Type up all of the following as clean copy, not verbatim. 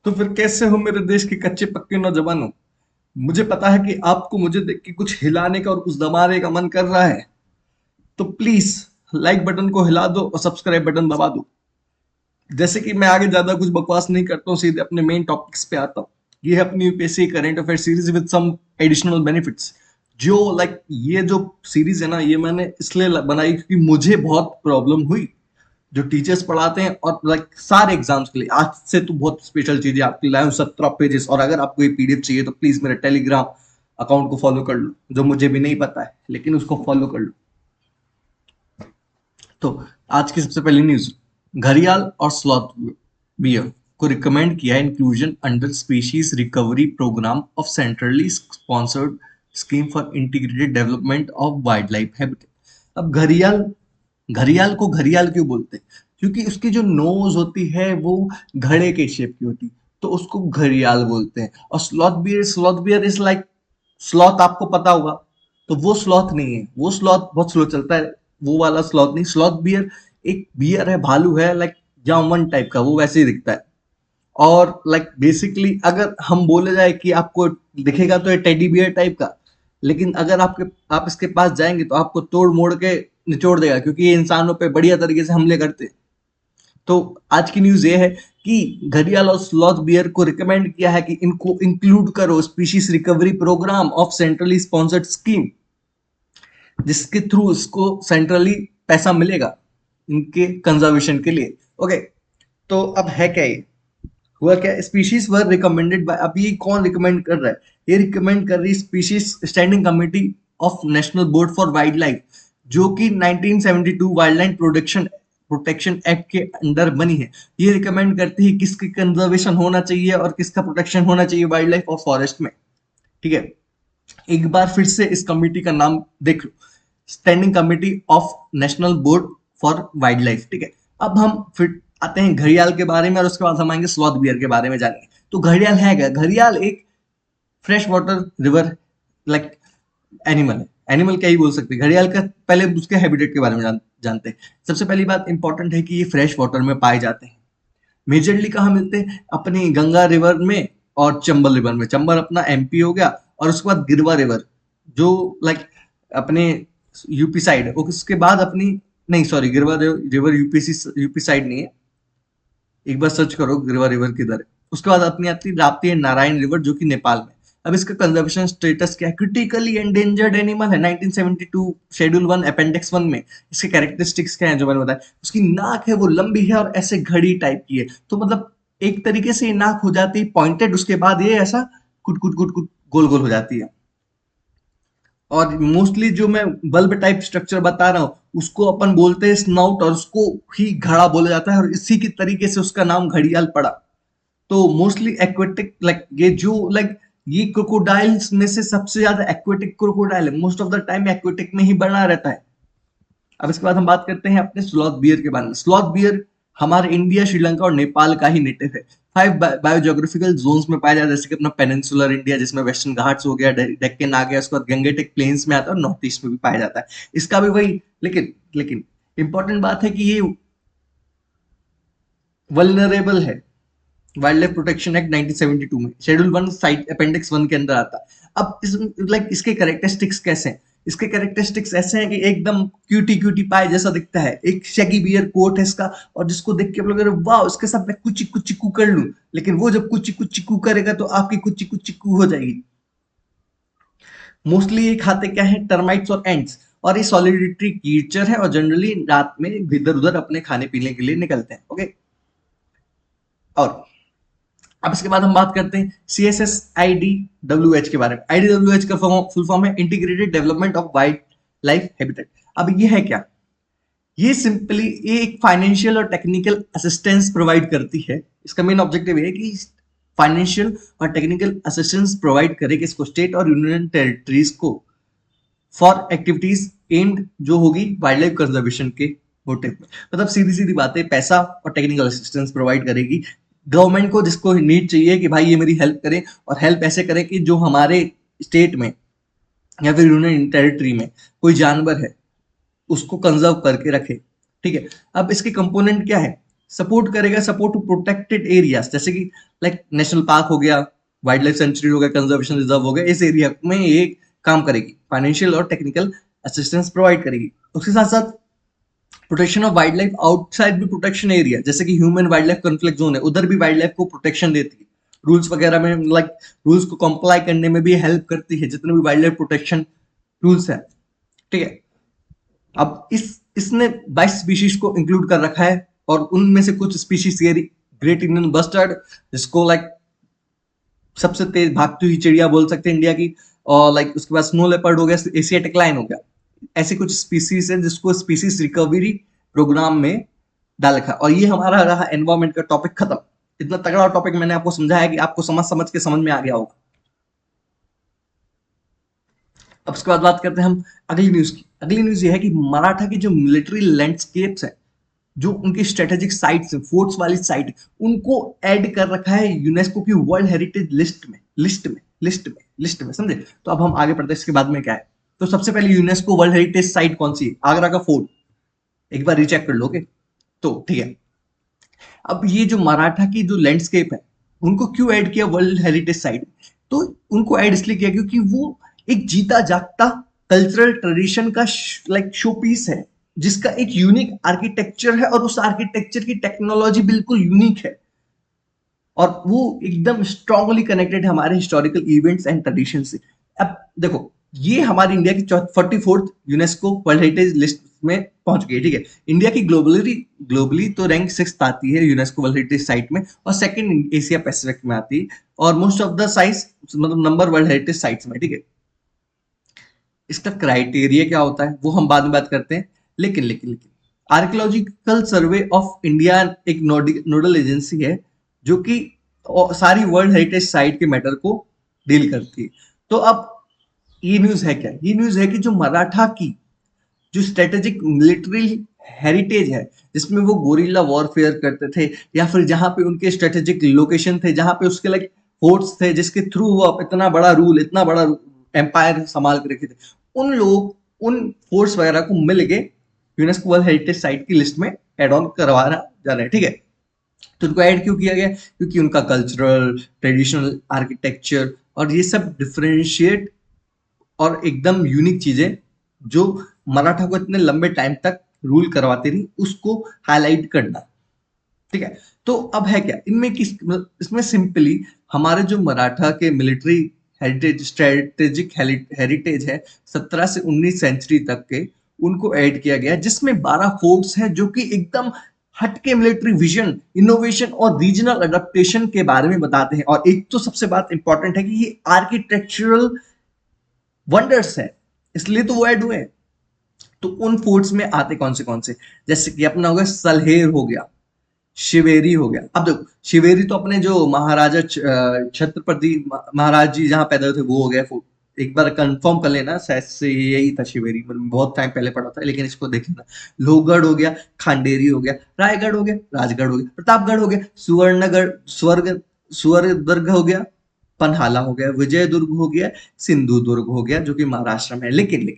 तो फिर कैसे हो मेरे देश के कच्चे पक्के नौजवानों। मुझे पता है कि आपको मुझे देख के कुछ हिलाने का और कुछ दबाने का मन कर रहा है। तो प्लीज लाइक बटन को हिला दो और सब्सक्राइब बटन दबा दो। जैसे कि मैं आगे ज्यादा कुछ बकवास नहीं करता हूँ, सीधे अपने मेन टॉपिक्स पे आता हूँ। ये है अपनी UPSC current affair series with some additional benefits. जो ये जो सीरीज है ना, ये मैंने इसलिए बनाई क्योंकि मुझे बहुत प्रॉब्लम हुई। जो टीचर्स पढ़ाते हैं और सारे एग्जाम्स के लिए आज से तो बहुत स्पेशल चीजें आपके लाए हूं, 17 पेजेस। और अगर आपको ये पीडीएफ चाहिए तो प्लीज मेरे टेलीग्राम अकाउंट को फॉलो कर लो, जो मुझे भी नहीं पता है लेकिन उसको फॉलो कर लो। तो आज की सबसे पहली न्यूज, घड़ियाल और स्लॉथ बियर को रिकमेंड किया inclusion under species recovery programme of centrally sponsored scheme for integrated development of wildlife habitat. अब घड़ियाल, घड़ियाल को घड़ियाल क्यों बोलते हैं? क्योंकि उसकी जो नोज होती है वो घड़े के शेप की होती है, तो उसको घड़ियाल बोलते हैं। और sloth beer is like, sloth आपको पता होगा, तो वो स्लॉथ नहीं है, वो स्लॉथ बहुत स्लो चलता है। वो वाला स्लॉथ नहीं, स्लॉथ बियर एक बियर है, भालू है, जामवन टाइप का, वो वैसे ही दिखता है। और बेसिकली अगर हम बोले जाए कि आपको दिखेगा तो ये टेडी बियर टाइप का, लेकिन अगर आप इसके पास जाएंगे तो आपको तोड़ मोड़ के निचोड़ देगा, क्योंकि ये इंसानों पे बढ़िया तरीके से हमले करते हैं। तो आज की न्यूज ये है कि घड़ियाल और स्लॉथ बियर को रिकमेंड किया है कि इनको इंक्लूड करो species recovery programme of centrally sponsored scheme, जिसके थ्रू इसको सेंट्रली पैसा मिलेगा इनके कंजर्वेशन के लिए। ओके, तो अब है क्या ये, हुआ क्या, स्पीशीज वर रिकमेंडेड बाय, अब ये कौन रिकमेंड कर रहा है? ये रिकमेंड कर रही species standing committee of national board for wild life, जो कि 1972 wild life protection protection act के अंडर बनी है। ये रिकमेंड करती है किसकी कंजर्वेशन होना चाहिए और किसका प्रोटेक्शन होना चाहिए वाइल्ड लाइफ और फॉरेस्ट में। ठीक है, एक बार फिर से इस कमेटी का नाम देख लो, standing committee of national board for wildlife. ठीक है, अब हम फिर आते हैं घड़ियाल के बारे में और उसके बाद हम आएंगे स्लॉथ बियर के बारे में जानेंगे। तो घड़ियाल है क्या? घड़ियाल एक fresh water river like animal है। एनिमल क्या ही बोल सकते हैं घड़ियाल का, पहले उसके हैबिटेट के बारे में जानते हैं। सबसे पहली बात इंपॉर्टेंट है कि ये फ्रेश वाटर में पाए जाते हैं। मेजरली कहाँ मिलते हैं? अपनी गंगा रिवर में और चंबल रिवर में। चंबल अपना एमपी हो गया, और उसके बाद गिरवा रिवर जो अपने यूपी साइड, उसके बाद अपनी, नहीं सॉरी, गिरवा रिवर यूपी साइड नहीं है, एक बार सर्च करो गिरवा रिवर किधर है। उसके बाद अपनी आती राप्ती एंड नारायण रिवर जो कि नेपाल में। अब इसका कंजर्वेशन स्टेटस क्या है? क्रिटिकली एंडेंजर्ड एनिमल है 1972 शेड्यूल 1 अपेंडिक्स 1 में। इसके कैरेक्टरिस्टिक्स क्या है जो मैंने बताया? उसकी नाक है वो लंबी है और ऐसे घड़ी टाइप की है, तो मतलब एक तरीके से ये नाक हो जाती है पॉइंटेड, उसके बाद ये ऐसा कुट कुट कुट कुट गोल गोल हो जाती है। और मोस्टली जो मैं बल्ब टाइप स्ट्रक्चर बता रहा हूँ उसको अपन बोलते हैं स्नाउट, और उसको ही घड़ा बोला जाता है, और इसी की तरीके से उसका नाम घड़ियाल पड़ा। तो मोस्टली एक्वेटिक, ये क्रोकोडाइल्स में से सबसे ज्यादा एक्वेटिक क्रोकोडाइल है, most of the time aquatic में ही बना रहता है। अब इसके बाद हम बात करते हैं अपने स्लॉथ बियर के बारे में। स्लॉथ बियर हमारे इंडिया, श्रीलंका और नेपाल का ही नेटिव है। 5 बायोजोग्राफिकल जोन्स में पाया जाता है, जैसे कि अपना पेनिनसुलर इंडिया जिसमें वेस्टर्न घाट्स हो गया, डेक्कन आ गया, उसके बाद गंगेटिक प्लेन्स में आता है और नॉर्थ ईस्ट में भी पाया जाता है। इसका भी वही, लेकिन लेकिन इंपॉर्टेंट बात है कि ये वल्नरेबल है वाइल्ड लाइफ प्रोटेक्शन एक्ट 1972 में, शेड्यूल 1 साइट अपेंडिक्स 1 के अंदर आता है। अब इस इसके कैरेक्टरिस्टिक्स कैसे हैं? इसके कैरेक्टरिस्टिक्स ऐसे हैं कि एकदम क्यूटी क्यूटी पाए जैसा दिखता है, एक शैगी बियर कोट है इसका, और जिसको देख के आप लोग वाह इसके साथ मैं कुची कुची कू कर लूं, लेकिन वो जब कुची कुची कू करेगा तो आपकी कुची कुची कू हो जाएगी। मोस्टली ये खाते क्या है? टर्माइट्स और एंट्स, और ये सॉलिडिटरी क्रीचर है और जनरली रात में इधर उधर अपने खाने पीने के लिए निकलते हैं। ओके, और अब इसके बाद हम बात करते हैं CSSIDWH के बारे में। IDWH का फुल फॉर्म है integrated development of wildlife habitat. अब ये है क्या? ये सिंपली ये एक फाइनेंशियल और टेक्निकल असिस्टेंस प्रोवाइड करती है। इसका मेन ऑब्जेक्टिव है कि फाइनेंशियल और टेक्निकल असिस्टेंस प्रोवाइड करे किसको? स्टेट और यूनियन टेरिटरीज को, फॉर एक्टिविटीज एम्ड जो होगी वाइल्ड लाइफ कंजर्वेशन के मोटिव में। मतलब सीधी सीधी बात है, पैसा और टेक्निकल असिस्टेंस प्रोवाइड करेगी गवर्नमेंट को, जिसको नीड चाहिए कि भाई ये मेरी हेल्प करे, और हेल्प ऐसे करे कि जो हमारे स्टेट में या फिर यूनियन टेरिटरी में कोई जानवर है उसको कंजर्व करके रखे। ठीक है, अब इसके कंपोनेंट क्या है? सपोर्ट करेगा, सपोर्ट टू प्रोटेक्टेड एरियाज, जैसे कि लाइक नेशनल पार्क हो गया, वाइल्ड लाइफ सेंचुरी हो गया, कंजर्वेशन रिजर्व हो गया, इस एरिया में ये काम करेगी, फाइनेंशियल और टेक्निकल असिस्टेंस प्रोवाइड करेगी। उसके साथ साथ protection of wild life outside भी प्रोटेक्शन एरिया, जैसे कि human wild life conflict zone है, उधर भी वाइल्ड लाइफ को प्रोटेक्शन देती है, रूल्स वगैरह में लाइक रूल्स को कंप्लाई करने में भी हेल्प करती है, जितने भी वाइल्ड लाइफ प्रोटेक्शन रूल्स है। ठीक है, अब इसने 22 स्पीशीज को इंक्लूड कर रखा है, और उनमें से कुछ स्पीशीज ये ग्रेट इंडियन बस्टर्ड, जिसको लाइक सबसे तेज भागती हुई चिड़िया बोल सकते हैं इंडिया की, और लाइक उसके बाद स्नो लेपर्ड हो गया, एशियाटिक लाइन हो गया, ऐसी कुछ स्पीसीज है जिसको स्पीसीज रिकवरी प्रोग्राम में डाल रखा। और ये हमारा रहा एनवायरमेंट का टॉपिक खत्म। इतना तगड़ा टॉपिक मैंने आपको समझाया कि आपको समझ समझ के समझ में आ गया होगा। अब उसके बाद बात करते हैं हम अगली न्यूज की। अगली न्यूज ये है कि मराठा की जो मिलिट्री लैंडस्केप्स है, जो उनकी स्ट्रेटेजिक साइट्स, फोर्ट्स वाली साइट, उनको ऐड कर रखा है यूनेस्को की वर्ल्ड हेरिटेज लिस्ट में समझे। तो अब हम आगे बढ़ते हैं, इसके बाद में क्या है। तो सबसे पहले यूनेस्को वर्ल्ड हेरिटेज साइट कौन सी है? आगरा का फोर्ट। एक बार रीचेक कर लोगे तो ठीक है। अब ये जो मराठा की जो लैंडस्केप है, उनको क्यों ऐड किया वर्ल्ड हेरिटेज साइट? तो उनको ऐड इसलिए किया क्योंकि वो एक जीता जागता कल्चरल ट्रेडिशन का लाइक शो पीस है, जिसका एक यूनिक आर्किटेक्चर है, और उस आर्किटेक्चर की टेक्नोलॉजी बिल्कुल यूनिक है, और वो एकदम स्ट्रांगली कनेक्टेड है हमारे हिस्टोरिकल इवेंट्स एंड ट्रेडिशन से। अब देखो, ये हमारी इंडिया की 44th UNESCO world heritage list में पहुंच गई। ठीक है, इंडिया की ग्लोबली तो रैंक 6 आती है यूनेस्को वर्ल्ड हेरिटेज साइट में, और सेकंड एशिया पैसिफिक में आती है, और मोस्ट ऑफ द साइज मतलब नंबर वर्ल्ड हेरिटेज साइट्स में। ठीक है, इसका क्राइटेरिया क्या होता है वो हम बाद में बात करते हैं। लेकिन आर्कियोलॉजिकल सर्वे ऑफ इंडिया एक नोडल एजेंसी है, जो कि सारी वर्ल्ड हेरिटेज साइट के मैटर को डील करती है। तो अब ये न्यूज है क्या? ये न्यूज है कि जो मराठा की जो स्ट्रेटेजिक मिलिट्री हेरिटेज है, जिसमें वो गोरिल्ला वॉरफेयर करते थे, या फिर जहां पे उनके स्ट्रेटेजिक लोकेशन थे, जहां पे उसके लाइक फोर्ट्स थे, जिसके थ्रू वो इतना बड़ा एम्पायर संभाल के रखे थे, उन फोर्ट्स वगैरह को मिल के यूनेस्को वर्ल्ड हेरिटेज साइट की लिस्ट में एड ऑन करवाना जा रहा है। ठीक है, तो उनको ऐड क्यों किया गया? क्योंकि उनका कल्चरल ट्रेडिशनल आर्किटेक्चर और ये सब डिफरेंशिएट और एकदम यूनिक चीजें जो मराठा को इतने लंबे टाइम तक रूल करवाती रही, उसको हाईलाइट करना। ठीक है, तो अब है क्या इनमें इसमें सिंपली हमारे जो मराठा के मिलिट्री हेरिटेज, स्ट्रेटेजिक हेरिटेज है 17 से 19 सेंचुरी तक के, उनको ऐड किया गया, जिसमें 12 फोर्ट्स हैं जो कि एकदम हटके मिलिट्री विजन, इनोवेशन और रीजनल अडेप्टेशन के बारे में बताते हैं। और एक तो सबसे बात इंपॉर्टेंट है कि ये आर्किटेक्चरल वंडर्स है, इसलिए तो वो ऐड हुए। तो उन फोर्ट्स में आते कौन से, जैसे कि अपना हो गया सलहेर हो गया, शिवेरी हो गया। अब देखो, शिवेरी तो अपने जो महाराजा छत्रपति महाराज जी जहाँ पैदा हुए थे वो हो गया फोर्ट। एक बार कंफर्म कर लेना, शायद से यही था शिवेरी, मतलब बहुत टाइम पहले पढ़ा था, लेकिन इसको देख लेना। लोहगढ़ हो गया, खांडेरी हो गया, रायगढ़ हो गया, राजगढ़ हो गया, प्रतापगढ़ हो गया, सुवर्णगढ़, स्वर्गदुर्ग हो गया, पन्हाला हो गया, विजयदुर्ग हो गया, सिंधुदुर्ग हो गया, जो कि महाराष्ट्र में है। लेकिन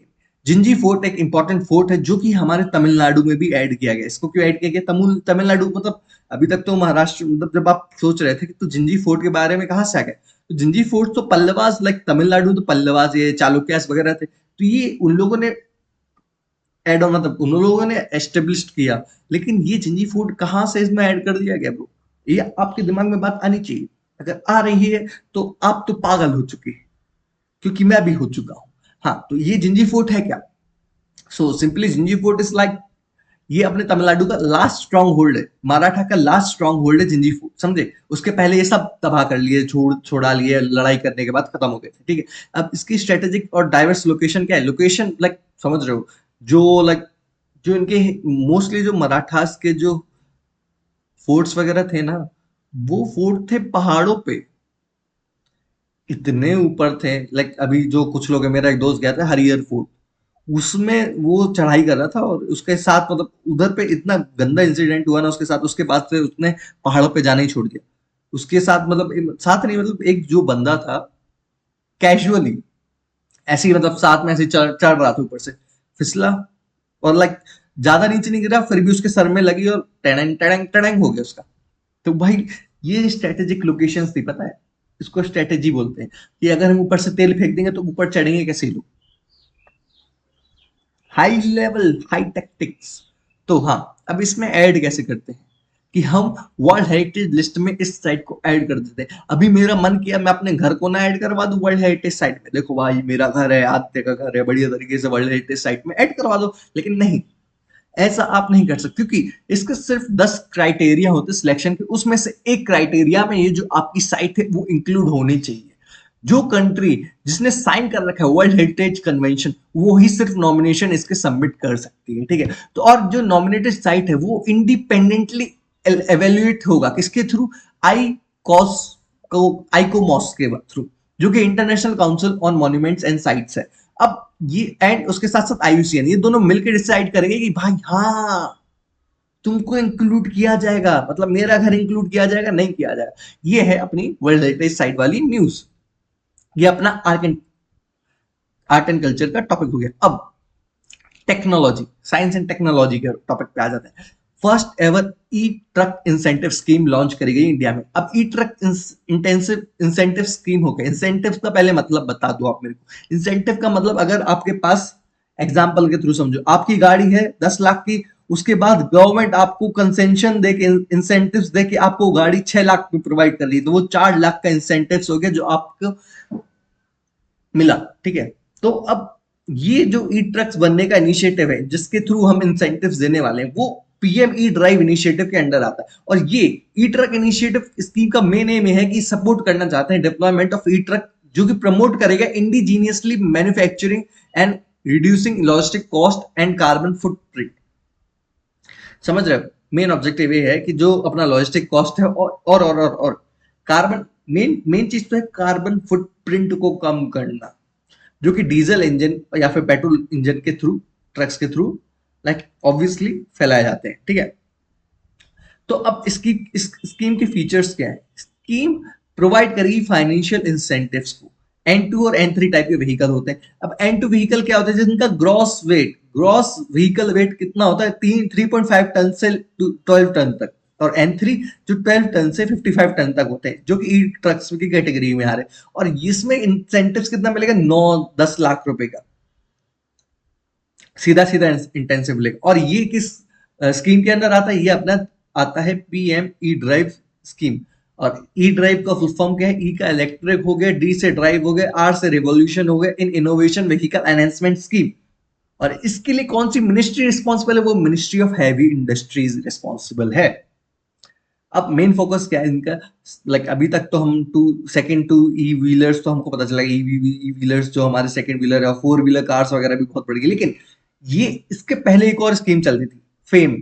जिंजी फोर्ट एक इंपॉर्टेंट फोर्ट है, जो कि हमारे तमिलनाडु में भी ऐड किया गया। इसको क्यों ऐड किया गया? तमिलनाडु मतलब अभी तक तो महाराष्ट्र, मतलब जब आप सोच रहे थे कि तो जिंजी फोर्ट के बारे में कहाँ से आ गया, तो जिंजी फोर्ट तो पल्लवास, लाइक तमिलनाडु तो पल्लवास, ये चालुक्यास वगैरह थे, तो ये उन लोगों ने ऐड ऑन, मतलब उन लोगों ने एस्टेब्लिश किया। लेकिन ये जिंजी फोर्ट कहाँ से इसमें ऐड कर दिया गया ब्रो? ये आपके दिमाग में बात आनी चाहिए। अगर आ रही है तो आप तो पागल हो चुके हैं, क्योंकि मैं भी हो चुका हूं। हाँ, तो ये जिंजी फोर्ट है क्या? So simply Gingee fort is like, ये अपने तमिलनाडु का लास्ट स्ट्रॉन्ग होल्ड है, मराठा का लास्ट स्ट्रॉन्ग होल्ड है जिंजी फोर्ट, समझे। उसके पहले ये सब तबाह कर लिए, छोड़ा लिए, लड़ाई करने के बाद खत्म हो गए थे। ठीक है, अब इसकी स्ट्रेटेजिक और डाइवर्स लोकेशन क्या है? लोकेशन लाइक समझ रहे हो, जो लाइक जो इनके मोस्टली जो मराठास के जो फोर्ट्स वगैरह थे ना, वो फोर्ट थे पहाड़ों पे, इतने ऊपर थे। लाइक अभी जो कुछ लोग हैं, मेरा एक दोस्त गया था हरियर फोर्ट, उसमें वो चढ़ाई कर रहा था, और उसके साथ मतलब उधर पे इतना गंदा इंसिडेंट हुआ ना उसके साथ, उसके बाद से उसने पहाड़ों पे जाना ही छोड़ दिया। उसके साथ मतलब साथ नहीं, मतलब एक जो बंदा था कैजुअली ऐसे ही, मतलब साथ में ऐसे चढ़ चढ़ रहा था, ऊपर से फिसला, और लाइक ज्यादा नीचे नहीं गिरा, फिर भी उसके सर में लगी और टैडंग टैडंग टैडंग हो गया उसका। तो भाई ये स्ट्रेटेजिक लोकेशंस थी, पता है, इसको स्ट्रेटेजी बोलते हैं कि अगर हम ऊपर से तेल फेंक देंगे तो ऊपर चढ़ेंगे कैसे लोग। High level, high tactics. तो हाँ, अब इसमें ऐड कैसे करते हैं कि हम वर्ल्ड हेरिटेज लिस्ट में इस साइट को ऐड कर देते हैं। अभी मेरा मन किया मैं अपने घर को ना ऐड करवा दूं वर्ल्ड हेरिटेज साइट में, देखो भाई मेरा घर है, आदित्य का घर है, बढ़िया तरीके से वर्ल्ड हेरिटेज साइट में ऐड करवा दो। लेकिन नहीं, ऐसा आप नहीं कर सकते, क्योंकि इसके सिर्फ 10 क्राइटेरिया होते सिलेक्शन के, उसमें से एक क्राइटेरिया में ये जो आपकी साइट है वो इंक्लूड होनी चाहिए। जो कंट्री जिसने साइन कर रखा है वर्ल्ड हेरिटेज कन्वेंशन, वो ही सिर्फ नॉमिनेशन इसके सबमिट कर सकती है, ठीक है। तो और जो नॉमिनेटेड साइट है वो इंडिपेंडेंटली एवेल्युएट होगा किसके थ्रू, आई कॉस को आईकोमॉस के थ्रू, जो कि international council on monuments and sites है। अब ये एंड उसके साथ साथ आईयूसीएन, ये दोनों मिलकर डिसाइड करेंगे कि भाई हाँ तुमको इंक्लूड किया जाएगा, मतलब मेरा घर इंक्लूड किया जाएगा नहीं किया जाएगा। ये है अपनी वर्ल्ड हेरिटेज साइट वाली न्यूज। ये अपना आर्ट एंड कल्चर का टॉपिक हो गया। अब टेक्नोलॉजी, साइंस एंड टेक्नोलॉजी के टॉपिक पे आ जाते हैं। फर्स्ट एवर ई ट्रक इंसेंटिव स्कीम लॉन्च करी गई इंडिया में। अब ई ट्रक इंटेंसिव इंसेंटिव स्कीम हो गया। इंसेंटिव का पहले मतलब बता दो आप मेरे को। इंसेंटिव का मतलब, अगर आपके पास एग्जाम्पल के थ्रू समझो, आपकी गाड़ी है 10 लाख की, उसके बाद गवर्नमेंट आपको कंसेशन दे के, इंसेंटिव्स दे के आपको गाड़ी 6 लाख में प्रोवाइड कर रही है, तो वो 4 लाख का इंसेंटिव्स हो गया जो आपको मिला, ठीक है। तो अब ये जो ई ट्रक्स बनने का इनिशिएटिव है जिसके थ्रू हम इंसेंटिव्स देने वाले हैं, वो पीएम ई ड्राइव इनिशिएटिव के अंडर आता है। और ये ई ट्रक इनिशिएटिव स्कीम का मेन एम है कि सपोर्ट करना चाहते हैं डिप्लॉयमेंट ऑफ ई ट्रक, जो कि प्रमोट करेगा indigenously manufacturing and reducing logistic cost and carbon footprint. समझ रहे हो, मेन ऑब्जेक्टिव ये है कि जो अपना लॉजिस्टिक कॉस्ट है और कार्बन, मेन मेन चीज तो है कार्बन फुटप्रिंट को कम करना, जो कि डीजल इंजन या फिर पेट्रोल इंजन के थ्रू, ट्रक्स के थ्रू लाइक ऑब्वियसली फैलाए जाते हैं, ठीक है। तो अब इसकी इस स्कीम के फीचर्स क्या है। स्कीम प्रोवाइड करेगी फाइनेंशियल इंसेंटिव्स को। N2 और N3 टाइप के व्हीकल होते हैं। अब N2 व्हीकल क्या होता है, जिनका ग्रॉस व्हीकल वेट कितना होता है, 3.5 टन से 12 टन तक, और N3 जो 12 टन से 55 टन तक होते हैं, जो कि ई ट्रक्स की कैटेगरी में आ रहे हैं। और इसमें इंसेंटिव्स कितना मिलेगा, 9-10 लाख रुपए का सीधा सीधा इंटेंसिव लेगा। और ये किस स्कीम के अंदर आता है, ये अपना आता है पीएम ई ड्राइव स्कीम। और ई ड्राइव का फुल फॉर्म क्या है, ई का इलेक्ट्रिक हो गया, डी से ड्राइव हो गया, आर से रिवॉल्यूशन हो गया, in innovation vehicle enhancement scheme. और इसके लिए कौन सी मिनिस्ट्री रिस्पॉन्सिबल है, वो ministry of heavy industries responsible है। अब मेन फोकस क्या है इनका, लाइक अभी तक तो हम सेकंड टू ई व्हीलर्स तो हमको पता चला, ई व्हीलर्स जो हमारे सेकंड व्हीलर है, फोर व्हीलर कार्स वगैरह भी बहुत बढ़ गई। लेकिन ये इसके पहले एक और स्कीम चलती थी, फेम।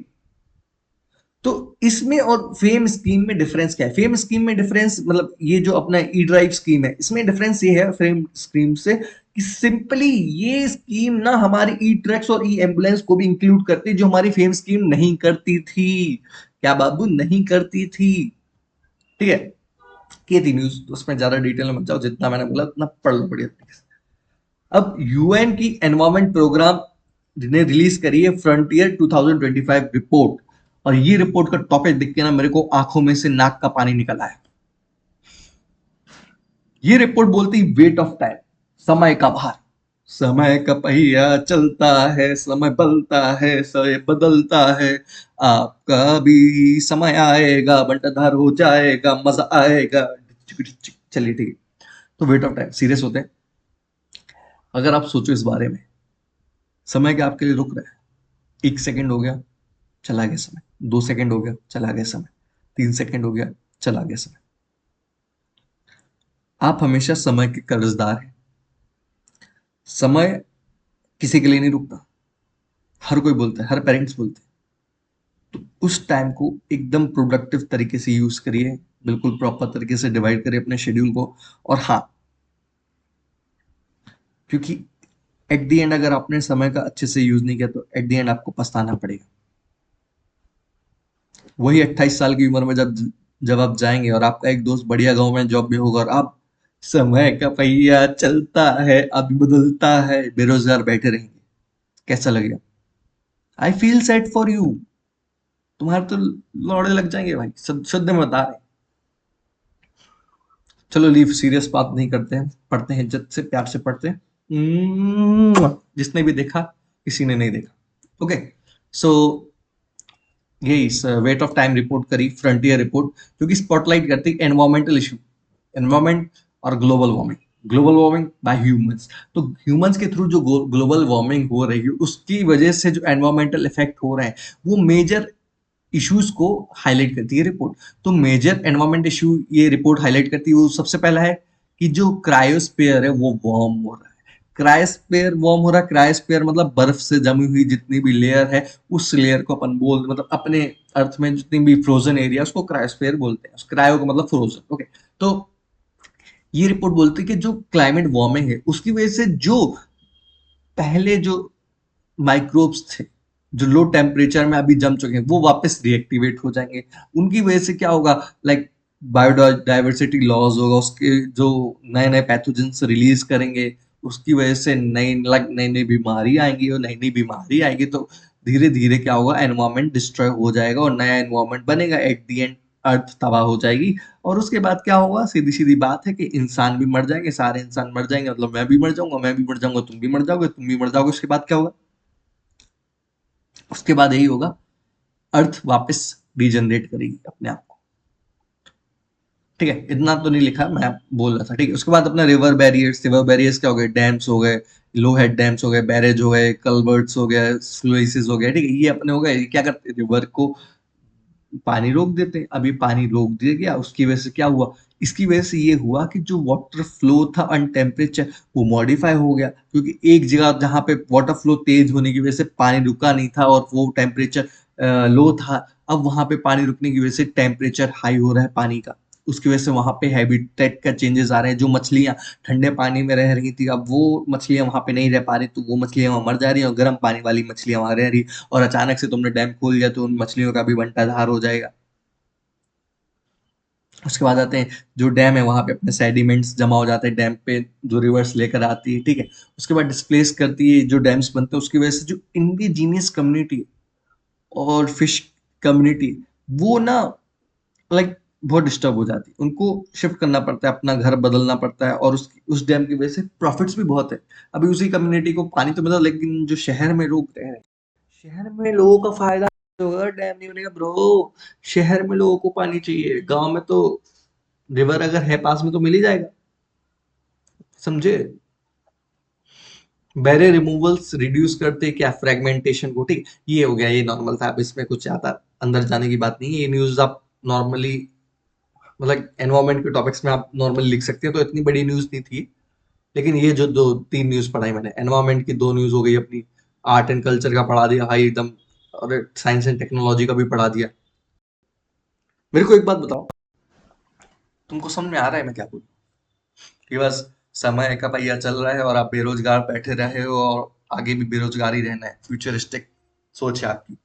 तो इसमें और फेम स्कीम में डिफरेंस क्या है। फेम स्कीम में डिफरेंस मतलब ये जो अपना ई ड्राइव स्कीम है, इसमें डिफरेंस ये है फेम स्कीम से कि सिंपली ये स्कीम ना हमारी ई ट्रक्स और ई एम्बुलेंस को भी इंक्लूड करती, जो हमारी फेम स्कीम नहीं करती थी। क्या बाबू, नहीं करती थी, ठीक है। ये थी न्यूज, तो उसमें ज्यादा डिटेल में मत जाओ, जितना मैंने बोला उतना पढ़ लो बढ़िया तरीके से। अब यूएन की एनवायरमेंट प्रोग्राम ने रिलीज करी है फ्रंटियर 2025 रिपोर्ट। और ये रिपोर्ट का टॉपिक देख के ना मेरे को आंखों में से नाक का पानी निकला है। ये रिपोर्ट बोलती वेट ऑफ टाइम, समय का भार। समय का पहिया चलता है, समय बदलता है, समय बदलता है, आपका भी समय आएगा, बंटाधार हो जाएगा, मजा आएगा। चलिए ठीक है। तो वेट ऑफ टाइम, सीरियस होते हैं। अगर आप सोचो इस बारे में, समय क्या आपके लिए रुक रहा है। 1 सेकंड हो गया, चला गया समय। 2 सेकंड हो गया, चला गया समय। 3 सेकंड हो गया, चला गया समय। आप हमेशा समय के कर्जदार हैं। समय किसी के लिए नहीं रुकता। हर कोई बोलता है, हर पेरेंट्स बोलते हैं। तो उस टाइम को एकदम प्रोडक्टिव तरीके से यूज करिए, बिल्कुल प्रॉपर तरीके से डिवाइड करिए अपने शेड्यूल को। और हाँ, क्योंकि एट द एंड अगर आपने समय का अच्छे से यूज नहीं किया तो एट द एंड आपको पछताना पड़ेगा। वही 28 साल की उम्र में जब जब आप जाएंगे और आपका एक दोस्त बढ़िया गांव में जॉब में होगा, और आप, समय का पहिया चलता है, अब बदलता है, बेरोजगार बैठे रहेंगे, कैसा लगेगा। I feel sad for you. तुम्हारे तो लौड़े लग जाएंगे भाई, शुद्ध में बता रहे। चलो लीव, सीरियस बात नहीं करते हैं, पढ़ते हैं, इज्जत से प्यार से पढ़ते हैं। जिसने भी देखा, किसी ने नहीं देखा। ओके, सो यही वेट ऑफ टाइम रिपोर्ट करी, फ्रंटियर रिपोर्ट, जो कि स्पॉटलाइट करती एनवायरमेंटल इशू, एनवायरमेंट और global warming. Global warming bye humans, तो ह्यूमंस के थ्रू जो ग्लोबल वार्मिंग हो रही है उसकी वजह से जो एनवायरमेंटल इफेक्ट हो रहे हैं, वो मेजर इश्यूज को हाईलाइट करती है रिपोर्ट। तो मेजर एनवायरमेंट इशू ये रिपोर्ट हाईलाइट करती है, वो सबसे पहला है कि जो क्रायोस्फीयर है वो वार्म हो रहा है। क्रायोस्फीयर वार्म हो रहा है, क्रायोस्फीयर मतलब बर्फ से जमी हुई जितनी भी लेयर है, उस लेयर को अपन बोल, मतलब अपने अर्थ में जितनी भी फ्रोजन एरिया उसको क्रायोस्फीयर बोलते हैं। क्रायो का मतलब फ्रोजन। ओके, तो ये रिपोर्ट बोलती है कि जो क्लाइमेट वार्मिंग है उसकी वजह से जो पहले जो माइक्रोब्स थे जो लो टेम्परेचर में अभी जम चुके हैं, वो वापस रिएक्टिवेट हो जाएंगे। उनकी वजह से क्या होगा, लाइक बायोडाइवर्सिटी लॉस होगा, उसके जो नए नए पैथोजेंस रिलीज करेंगे, उसकी वजह से नई लाइक नई नई बीमारी आएंगी, और नई नई बीमारी आएगी तो धीरे धीरे क्या होगा, एनवायरमेंट डिस्ट्रॉय हो जाएगा और नया एनवायरमेंट बनेगा। एट दी एंड अर्थ तबाह हो जाएगी। और उसके बाद क्या होगा, सीधी सीधी बात है कि इंसान भी मर जाएंगे, सारे इंसान मर जाएंगे, मतलब मैं भी मर जाऊंगा, मैं भी मर जाऊंगा, तुम भी मर जाओगे, तुम भी मर जाओगे। उसके बाद क्या होगा, उसके बाद यही होगा, अर्थ वापस रीजनरेट करेगी अपने आप को। ठीक है, इतना तो नहीं लिखा, मैं बोल रहा था। ठीक है, उसके बाद अपना रिवर बैरियर्स, रिवर बैरियर्स क्या हो गए, डैम्स हो गए, लो हेड डैम्स हो गए, बैरेज हो गए, कलवर्ट्स हो गए, स्लुइसेस हो गए। ठीक है, ये अपने हो गए, ये क्या करते हैं, रिवर को पानी रोक देते हैं। अभी पानी रोक दिया गया, उसकी वजह से क्या हुआ, इसकी वजह से ये हुआ कि जो वाटर फ्लो था अन टेम्परेचर, वो मॉडिफाई हो गया, क्योंकि एक जगह जहाँ पे वाटर फ्लो तेज होने की वजह से पानी रुका नहीं था और वो टेम्परेचर लो था, अब वहां पे पानी रुकने की वजह से टेम्परेचर हाई हो रहा है पानी का। उसकी वजह से वहां पे हैबिटेट का चेंजेस आ रहे हैं। जो मछलियां ठंडे पानी में रह रही थी, अब वो मछलियां वहां पे नहीं रह पा रही, तो वो मछलियां वहां मर जा रही हैं, और गर्म पानी वाली मछलियां वहां रह रही। और अचानक से तुमने डैम खोल दिया तो उन मछलियों का भी बंटाधार हो जाएगा। उसके बाद आते हैं, जो डैम है वहां पे अपने सेडिमेंट्स जमा हो जाते हैं डैम पे, जो रिवर्स लेकर आती है। ठीक है, उसके बाद डिस्प्लेस करती है, जो डैम्स बनते हैं उसकी वजह से जो इंडिजीनियस कम्युनिटी और फिश कम्युनिटी, वो ना लाइक बहुत डिस्टर्ब हो जाती है, उनको शिफ्ट करना पड़ता है, अपना घर बदलना पड़ता है, और उस डैम की वजह से प्रॉफिट्स भी बहुत है। अभी उसी कम्युनिटी को पानी तो मिला, लेकिन जो शहर में लोग रह रहे हैं, शहर में लोगों का फायदा होगा डैम नहीं होने का ब्रो। शहर में लोगों को पानी चाहिए, गांव में तो रिवर अगर है पास में तो मिल ही जाएगा। समझे, बैरियर रिमूवल्स रिड्यूस करते क्या, फ्रेगमेंटेशन को। ठीक, ये हो गया, ये नॉर्मल था, अब इसमें कुछ ज्यादा अंदर जाने की बात नहीं है। ये न्यूज आप नॉर्मली, मतलब एनवायरमेंट के टॉपिक्स में आप नॉर्मली लिख सकते हैं, तो इतनी बड़ी न्यूज नहीं थी। लेकिन ये जो दो तीन न्यूज पढ़ाई मैंने, एनवायरमेंट की दो न्यूज हो गई अपनी, आर्ट एंड कल्चर का पढ़ा दिया भाई एकदम, और साइंस एंड टेक्नोलॉजी का भी पढ़ा दिया। मेरे को एक बात बताओ, तुमको समझ में आ रहा है मैं क्या बोलूं, कि बस समय का पहिया चल रहा है और आप बेरोजगार बैठे रहे हो, और आगे भी बेरोजगार ही रहना है, फ्यूचरिस्टिक सोच है आपकी।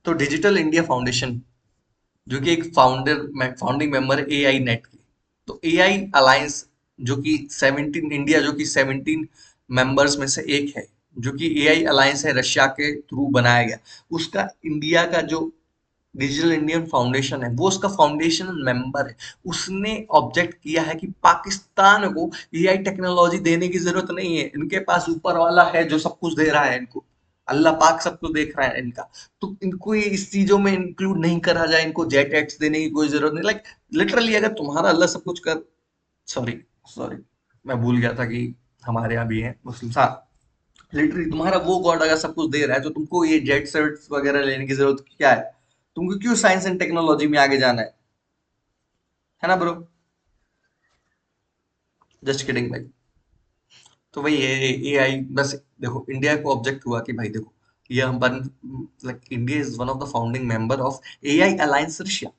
तो डिजिटल इंडिया फाउंडेशन, जो कि एक फाउंडिंग मेंबर है एआई नेट की, तो एआई अलायंस, जो कि 17 इंडिया, जो कि 17 मेंबर्स में से एक है, जो कि एआई अलायंस है, रशिया के थ्रू बनाया गया। उसका इंडिया का जो डिजिटल इंडियन फाउंडेशन है, वो उसका फाउंडेशन मेंबर है। उसने ऑब्जेक्ट किया है कि पाकिस्तान को एआई टेक्नोलॉजी देने की जरूरत नहीं है, इनके पास ऊपर वाला है जो सब कुछ दे रहा है इनको, अल्लाह पाक सब कुछ देख रहा है इनका। तो इनको ये इस चीजों में इंक्लूड नहीं करा जाए, इनको जेट एक्ट्स देने की कोई जरूरत नहीं। लाइक लिटरली अगर तुम्हारा अल्लाह सब कुछ कर, सॉरी सॉरी, मैं भूल गया था कि हमारे यहाँ भी है मुस्लिम साहब। लिटरली तुम्हारा वो गॉड अगर सब कुछ दे रहा है, तो तुमको ये जेट सेट्स वगैरह लेने की जरूरत क्या है? तुमको क्यों साइंस एंड टेक्नोलॉजी में आगे जाना है ना ब्रो? जस्ट किडिंग भाई। तो वही है, एआई बस। देखो इंडिया को ऑब्जेक्ट हुआ कि भाई देखो, ये हम बन, like India is one of the founding member of AI alliance Russia.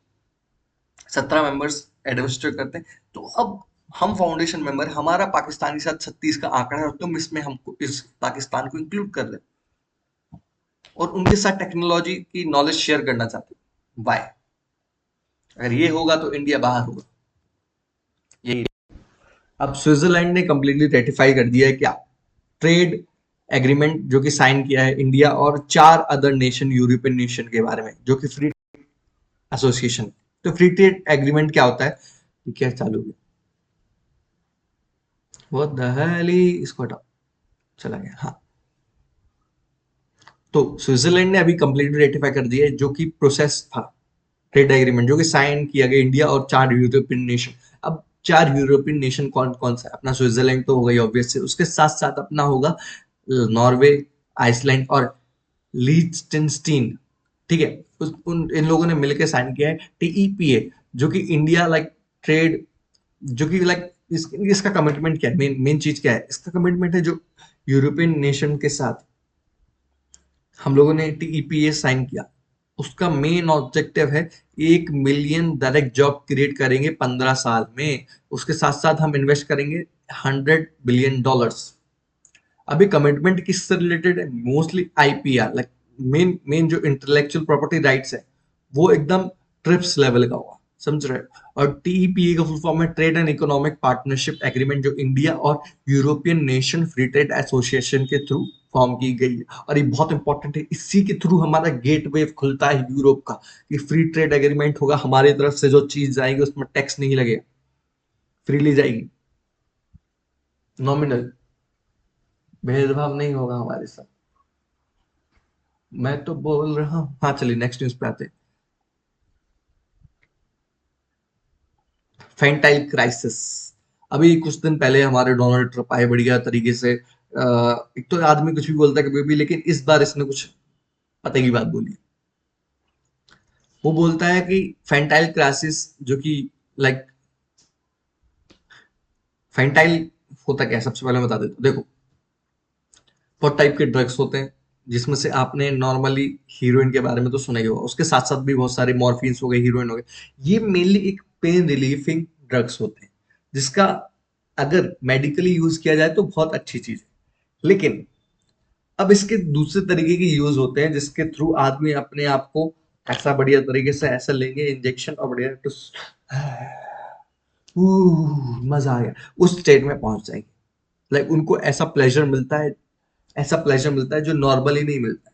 17 members administrate करते हैं। तो अब हम फाउंडेशन मेंबर, हमारा पाकिस्तान के साथ 36 का आंकड़ा है, और तुम इसमें हमको, इस पाकिस्तान को इंक्लूड कर रहे हो, और उनके साथ टेक्नोलॉजी की नॉलेज शेयर करना चाहते हो। वाई? अगर ये होगा तो इंडिया बाहर होगा, यही। अब स्विट्जरलैंड ने कंप्लीटली रेटिफाई कर दिया है क्या, ट्रेड एग्रीमेंट जो कि साइन किया है इंडिया और 4 अदर नेशन यूरोपियन नेशन के बारे में, जो कि फ्री एसोसिएशन। तो फ्री ट्रेड एग्रीमेंट क्या होता है? ये क्या चालू है? व्हाट द हेल, इसको हटाओ, चला गया। हाँ, तो स्विट्जरलैंड ने अभी कंप्लीटली रेटिफाई कर दिया है, जो कि प्रोसेस था ट्रेड एग्रीमेंट, जो कि साइन किया गया इंडिया और 4 यूरोपियन नेशन। अब 4 यूरोपियन नेशन कौन कौन सा है? अपना स्विट्जरलैंड तो हो गई ऑब्वियस, उसके साथ साथ अपना होगा नॉर्वे, आइसलैंड और लीचटेनस्टीन। ठीक है, इन लोगों ने मिलकर साइन किया है टीईपीए, जो कि इंडिया लाइक ट्रेड, जो कि लाइक इसका कमिटमेंट क्या है? मेन मेन चीज क्या है इसका कमिटमेंट? है जो यूरोपियन नेशन के साथ हम लोगों ने टीईपीए साइन किया, उसका मेन ऑब्जेक्टिव है 1 मिलियन डायरेक्ट जॉब क्रिएट करेंगे 15 साल में। उसके साथ साथ हम इन्वेस्ट करेंगे $100 बिलियन। अभी कमिटमेंट किससे रिलेटेड है? Mostly IPR, like main main जो इंटेलेक्चुअल प्रॉपर्टी राइट्स है, वो एकदम ट्रिप्स लेवल का हुआ, समझ रहे हो? और टीईपीए का फुल फॉर्म है trade and economic partnership agreement, जो इंडिया और European nation free trade association के थ्रू फॉर्म की गई है। और ये बहुत इंपॉर्टेंट है, इसी के थ्रू हमारा गेटवे खुलता है यूरोप का, कि फ्री ट्रेड एग्रीमेंट होगा, हमारी तरफ से जो चीज जाएगी उसमें टैक्स नहीं लगेगा, फ्रीली जाएगी, नॉमिनल, भेदभाव नहीं होगा हमारे साथ। मैं तो बोल रहा हूँ। हाँ, चलिए नेक्स्ट न्यूज पे आते हैं। फेंटाइल क्राइसिस। अभी कुछ दिन पहले हमारे डोनाल्ड ट्रंप आए बढ़िया तरीके से। एक तो आदमी कुछ भी बोलता है कभी भी, लेकिन इस बार इसने कुछ पते की बात बोली। वो बोलता है कि फेंटाइल क्राइसिस, जो कि लाइक फेंटाइल होता क्या है, सबसे पहले मैं बता देता हूँ। देखो, बहुत टाइप के ड्रग्स होते हैं, जिसमें से आपने नॉर्मली हीरोइन के बारे में तो सुना ही होगा, उसके साथ साथ भी बहुत सारे मॉर्फिन्स हो गए, हीरोइन हो गए। ये मेनली एक पेन रिलीफिंग ड्रग्स होते हैं, जिसका अगर मेडिकली यूज किया जाए तो बहुत अच्छी चीज है। लेकिन अब इसके दूसरे तरीके के यूज होते हैं, जिसके थ्रू आदमी अपने आप को ऐसा बढ़िया तरीके से ऐसा लेंगे इंजेक्शन, और बढ़िया तो मजा आ गया, उस स्टेट में पहुंच जाएंगे। लाइक उनको ऐसा प्लेजर मिलता है, ऐसा प्लेजर मिलता है जो नॉर्मली नहीं मिलता।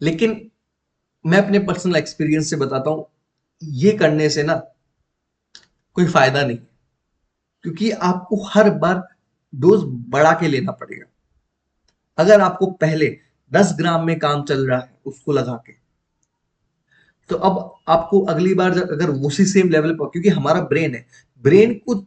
लेकिन मैं अपने पर्सनल एक्सपीरियंस से बताता हूँ, ये करने से ना कोई फायदा नहीं, क्योंकि आपको हर बार डोज बढ़ा के लेना पड़ेगा। अगर आपको पहले 10 ग्राम में काम चल रहा है उसको लगा के, तो अब आपको अगली बार अगर उसी सेम लेवल पर, क्योंकि हमारा ब्रेन है, ब्रेन को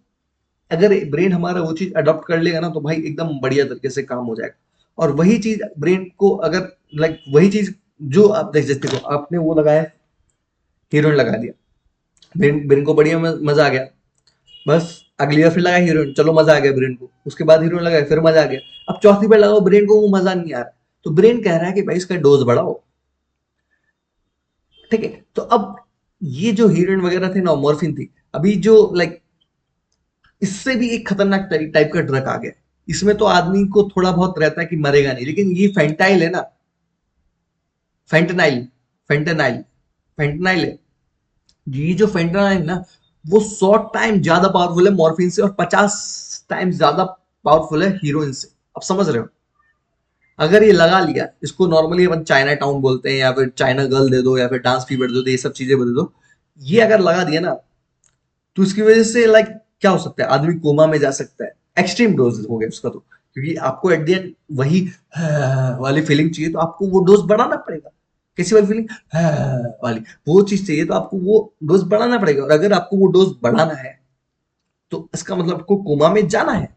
अगर ब्रेन हमारा वो चीज अडॉप्ट कर लेगा ना, तो भाई एकदम बढ़िया तरीके से काम हो जाएगा। और वही चीज ब्रेन को अगर लाइक वही चीज जो आप देख सकते हो, आपने वो लगाया, हीरोइन लगा दिया, ब्रेन ब्रेन को बढ़िया मजा आ गया, बस अगली बार फिर लगा हीरोइन, चलो मजा आ गया ब्रेन को, उसके बाद हीरोइन लगाया फिर मजा आ गया, अब चौथी बार लगाओ ब्रेन को वो मजा नहीं आ रहा, तो ब्रेन कह रहा है कि भाई इसका डोज बढ़ाओ। ठीक है, तो अब ये जो हीरोइन वगैरह थे ना, मॉर्फिन थी, अभी जो लाइक इससे भी एक खतरनाक टाइप का ड्रग आ गया। इसमें तो आदमी को थोड़ा बहुत रहता है कि मरेगा नहीं, लेकिन ये फेंटाइल है ना, फेंटनाइल, फेंटनाइल, फेंटनाइल है। ये जो फेंटनाइल है ना, वो 100 टाइम ज्यादा पावरफुल है मॉर्फिन से, और 50 टाइम ज्यादा पावरफुल है हीरोइन से। अब समझ रहे हो? अगर ये लगा लिया, इसको नॉर्मली अपन चाइना टाउन बोलते हैं, या फिर चाइना गर्ल दे दो, या फिर डांस फीवर दे दो, ये सब चीजें दे दो, ये अगर लगा दिया ना, तो इसकी वजह से लाइक क्या हो सकता है, आदमी कोमा में जा सकता है। एक्सट्रीम डोज हो गया उसका तो, क्योंकि आपको एट द एंड वही वाली फीलिंग चाहिए, तो आपको वो डोज बढ़ाना पड़ेगा। कैसी वाली फीलिंग? वाली वो चीज चाहिए, तो आपको वो डोज बढ़ाना पड़ेगा। और अगर आपको वो डोज बढ़ाना है, तो इसका मतलब आपको कोमा में जाना है,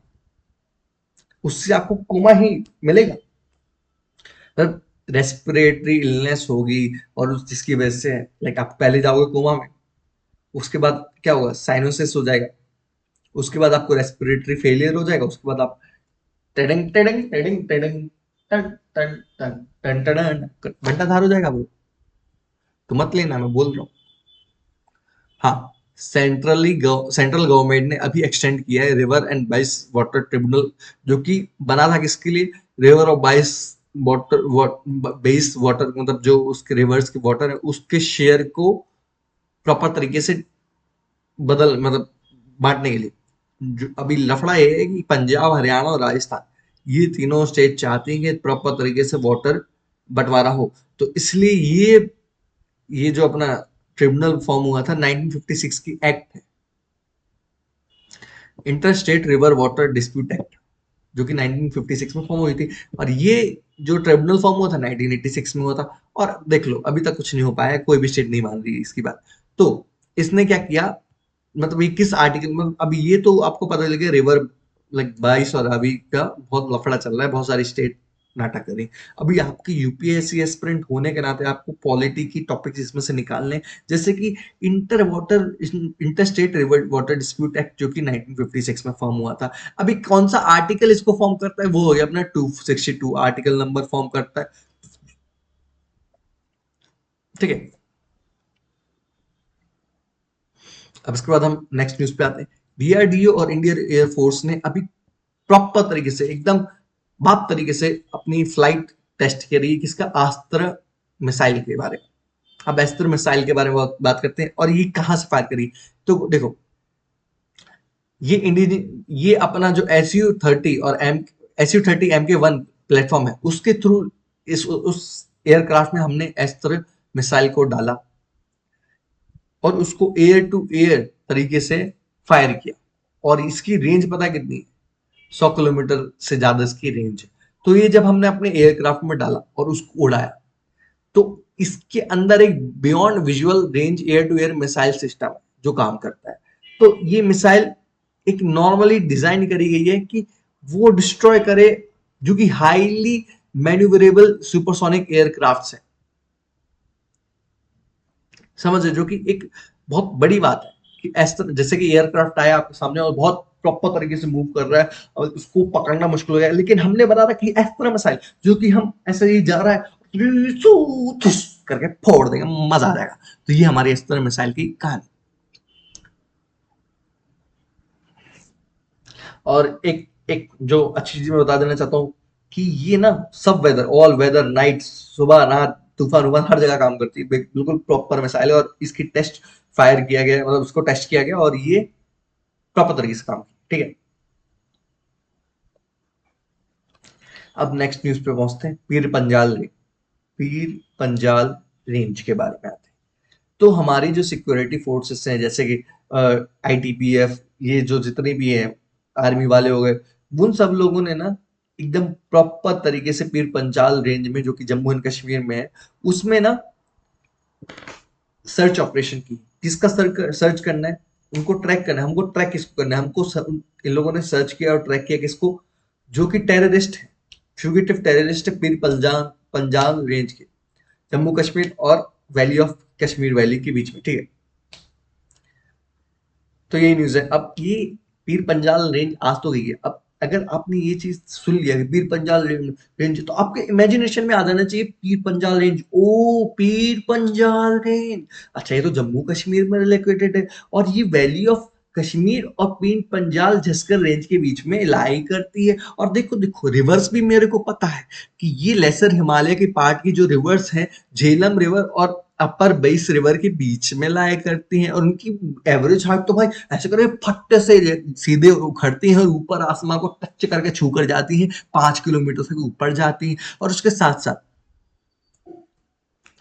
उससे आपको कोमा ही मिलेगा। रेस्पिरेटरी इलनेस होगी, और जिसकी वजह से लाइक आप पहले जाओगे कोमा में, उसके बाद क्या होगा, साइनोसिस हो जाएगा, उसके बाद आपको रेस्पिरेटरी फेलियर हो जाएगा, उसके बाद आप टेडंग टेडंग टेडंग टेडंग टन टन टन टन टन घंटाधार हो जाएगा वो। तो मत लेना, मैं बोल रहा हूँ। हाँ, सेंट्रल गवर्नमेंट ने अभी एक्सटेंड किया है रिवर एंड बाइस वाटर ट्रिब्यूनल, जो कि बना था किसके लिए? रिवर और बाइस वाटर, बेस वाटर, मतलब जो उसके रिवर्स के वाटर है, उसके शेयर को प्रॉपर तरीके से मतलब बांटने के लिए। जो अभी लफड़ा ये है कि पंजाब, हरियाणा और राजस्थान, ये तीनों स्टेट चाहती हैं कि प्रॉपर तरीके से वाटर बंटवारा हो। तो इसलिए ये जो अपना ट्रिब्यूनल फॉर्म हुआ था 1956 की एक्ट है, inter state river water dispute act, जो कि 1956 में फॉर्म हुई थी। और ये जो ट्रिब्यूनल फॉर्म हुआ था 1986 में हुआ था। और देख लो अभी तक कुछ नहीं हो पाया है, कोई भी स्टेट नहीं मान रही है इसकी बात। तो इसने क्या किया, मतलब ये किस आर्टिकल में, अभी ये तो आपको पता लगे रिवर लाइक 22 और अभी का बहुत लफड़ा चल रहा है, बहुत सारी स्टेट नाटक कर रही है। अभी आपकी यूपीएससी एस्पिरेंट होने के नाते आपको पॉलिटी की टॉपिक्स इसमें से निकालने हैं, जैसे कि inter state river water dispute act, जो कि 1956 में फॉर्म हुआ था। अभी कौन सा आर्टिकल इसको फॉर्म करता है, वो हो गया अपना 262 आर्टिकल नंबर फॉर्म करता है। ठीक है, अब इसके बाद हम नेक्स्ट न्यूज पे आते हैं। डीआरडीओ और इंडियन एयरफोर्स ने अभी प्रॉपर तरीके से, एकदम बाप तरीके से अपनी फ्लाइट टेस्ट करी है, किसका, अस्त्र मिसाइल के बारे में। अब अस्त्र मिसाइल के बारे में बात करते हैं, और ये कहां से फायर करी। तो देखो, ये अपना जो SU-30 और SU-30 MK1 प्लेटफॉर्म है, उसके थ्रू इस उस एयरक्राफ्ट में हमने अस्त्र मिसाइल को डाला और उसको एयर टू एयर तरीके से फायर किया। और इसकी रेंज पता है कितनी है? 100 किलोमीटर से ज्यादा इसकी रेंज है। तो ये जब हमने अपने एयरक्राफ्ट में डाला और उसको उड़ाया, तो इसके अंदर एक beyond visual range air to air missile system है जो काम करता है। तो ये मिसाइल एक नॉर्मली डिजाइन करी गई है कि वो डिस्ट्रॉय करे, जो कि हाईली मैन्यूवरेबल सुपरसोनिक एयरक्राफ्ट है, समझ रहे, जो कि एक बहुत बड़ी बात है कि जैसे कि एयरक्राफ्ट आया आपके सामने और बहुत प्रॉपर तरीके से मूव कर रहा है और उसको पकड़ना मुश्किल हो गया, लेकिन हमने बना रखा है एस्त्र मिसाइल, जो कि हम ऐसे ही जा रहा है करके फोड़ देंगे, मजा आ जाएगा। तो ये हमारी एस्त्र मिसाइल की कहानी। और एक एक जो अच्छी चीज मैं बता देना चाहता हूँ कि ये ना सब वेदर, ऑल वेदर, नाइट, सुबह रात, तूफान उफान, हर जगह काम करती है, बिल्कुल प्रॉपर मिसाइल है। और इसकी टेस्ट फायर किया गया, मतलब उसको टेस्ट किया गया और ये प्रॉपर तरीके से काम किया। ठीक है, अब नेक्स्ट न्यूज पे पहुंचते हैं, पीर पंजाल रेंज के बारे में आते हैं। तो हमारी जो सिक्योरिटी फोर्सेस हैं, जैसे कि ITPF, ये जो जितने भी हैं, आर्मी वाले हो गए, उन सब लोगों ने ना एकदम प्रॉपर तरीके से पीर पंजाल रेंज में, जो कि जम्मू एंड कश्मीर में है, उसमें ना सर्च ऑपरेशन की। किसका सर्च करना है, उनको ट्रैक करना है। हमको ट्रैक किसको करना है, इन लोगों ने सर्च किया और ट्रैक किया किसको, जो कि टेररिस्ट है, फ्यूगिटिव टेररिस्ट है, पीर पंजाल पंजाल रेंज के, जम्मू कश्मीर और वैली ऑफ कश्मीर वैली के बीच में। ठीक है, तो यही न्यूज है। अब ये पीर पंजाल रेंज आज तो गई है। अब अगर आपने ये चीज सुन लिया कि पीर पंजाल रेंज, तो आपके इमेजिनेशन में आ जाना चाहिए पीर पंजाल रेंज, ओ पीर पंजाल रेंज, अच्छा ये तो जम्मू कश्मीर में रिलेटेड है। और ये वैली ऑफ कश्मीर और पीर पंजाल झस्कर रेंज के बीच में लाई करती है। और देखो देखो, रिवर्स भी मेरे को पता है कि ये लेसर हिमालय के पार्ट की जो रिवर्स हैं, झेलम रिवर और अपर बेस रिवर के बीच में लाया करती हैं। और उनकी एवरेज हाइट तो भाई ऐसे करे फट से सीधे उखड़ती हैं और ऊपर आसमान को टच करके छू कर जाती हैं, 5 किलोमीटर से ऊपर जाती हैं। और उसके साथ साथ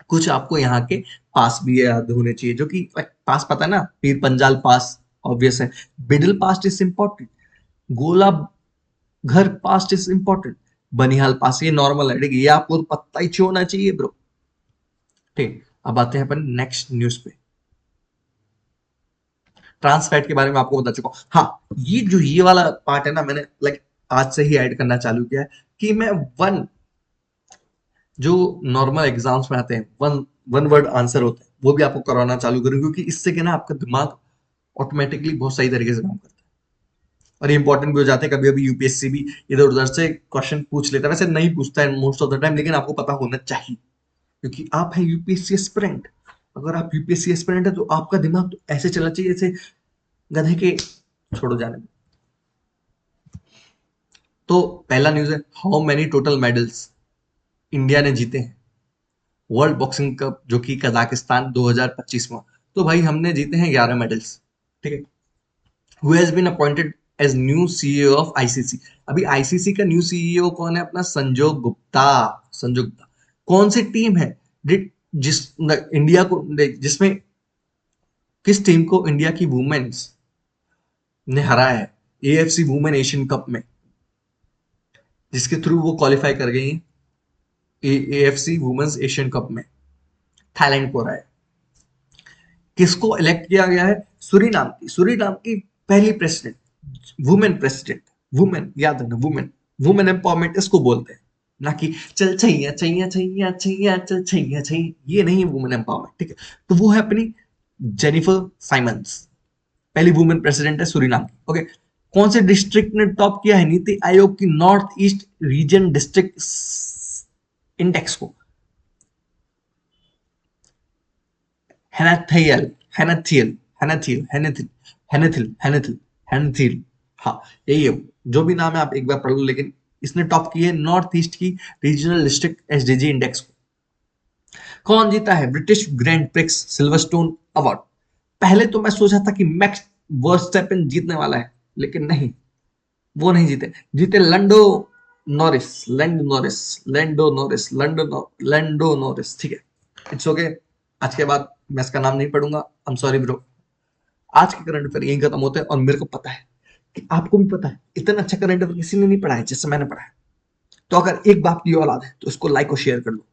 कुछ आपको यहाँ के पास भी याद होने चाहिए, जो कि पास पता है ना, पीर पंजाल पास ऑब्वियस है, बिडल पास इज इम्पोर्टेंट, गोला घर पास इज इम्पोर्टेंट, बनिहाल पास ये नॉर्मल है। ठीक है, ये आपको तो पता ही होना चाहिए ब्रो। ठीक, अब आते हैं अपन नेक्स्ट न्यूज पे। ट्रांसफैट के बारे में आपको बता चुका हूँ। हाँ, ये वाला पार्ट है ना, मैंने आज से ही ऐड करना चालू किया है कि मैं वन जो नॉर्मल एग्जाम्स में आते हैं, वन वन वर्ड आंसर होते हैं, वो भी आपको करवाना चालू करूँ, क्योंकि इससे क्या ना आपका दिमाग ऑटोमेटिकली बहुत सही तरीके से काम करता है और ये इंपॉर्टेंट भी हो जाते हैं। कभी कभी यूपीएससी भी इधर उधर से क्वेश्चन पूछ लेता है, वैसे नहीं पूछता है मोस्ट ऑफ द टाइम, लेकिन आपको पता होना चाहिए क्योंकि आप हैं यूपीएससी एस्पिरेंट। अगर आप यूपीएससी एस्पिरेंट है तो आपका दिमाग तो ऐसे चलना चाहिए जैसे गधे के, छोड़ो जाने दो। तो पहला न्यूज है, how many total medals India ने जीते हैं वर्ल्ड बॉक्सिंग कप, जो कि कजाकिस्तान 2025 में। तो भाई हमने जीते हैं 11 मेडल्स। ठीक है, who has been appointed as new CEO of ICC. अभी आईसीसी का न्यू सीईओ कौन है? अपना संजोग गुप्ता। संजोग गुप्ता कौन सी टीम है जिस इंडिया को, जिसमें किस टीम को इंडिया की वुमेन्स ने हराया है एएफसी वुमेन एशियन कप में, जिसके थ्रू वो क्वालिफाई कर गई एएफसी वुमेन्स एशियन कप में? थाईलैंड को हराया। किसको इलेक्ट किया गया है? सूरीनाम की पहली प्रेसिडेंट, वुमेन प्रेसिडेंट। वुमेन याद रखना, वुमेन, वुमेन एम्पावरमेंट इसको बोलते हैं, ना कि चल छैया छैया छैया छैया चल छैया छैया, ये नहीं है वुमेन एम्पावरमेंट, ठीक है? तो वो है अपनी जेनिफर साइमंस, पहली वुमेन प्रेसिडेंट है सूरीनाम की। ओके, कौन से डिस्ट्रिक्ट ने टॉप किया है नीति आयोग की north east region district index को? हैनाथियल, हैनाथियल, हैनाथियल, हैनाथिल, हैनाथिल, हैनाथिल, हैनाथिल। हाँ, यही है। जो भी नाम है आप एक बार पढ़ लो, लेकिन इसने टॉप की है नॉर्थ ईस्ट की रीजनल डिस्ट्रिक्ट एसडीजी इंडेक्स को। कौन जीता है British grand prix Silverstone award? पहले तो मैं सोचा था कि मैक्स वर्स्टैपेन जीतने वाला है, लेकिन नहीं, वो नहीं जीते। जीते Lando Norris, Lando Norris, Lando Norris, Lando Norris, ठीक है। It's okay. आज के बाद मैं इसका नाम नहीं पढ़ूंगा, आई एम सॉरी ब्रो। आज के करंट अफेयर यही खत्म होते हैं, और मेरे को पता है कि आपको भी पता है इतना अच्छा करंट अफेयर किसी ने नहीं पढ़ा है जैसे मैंने पढ़ा है। तो अगर एक बाप की औलाद है तो इसको लाइक और शेयर कर लो।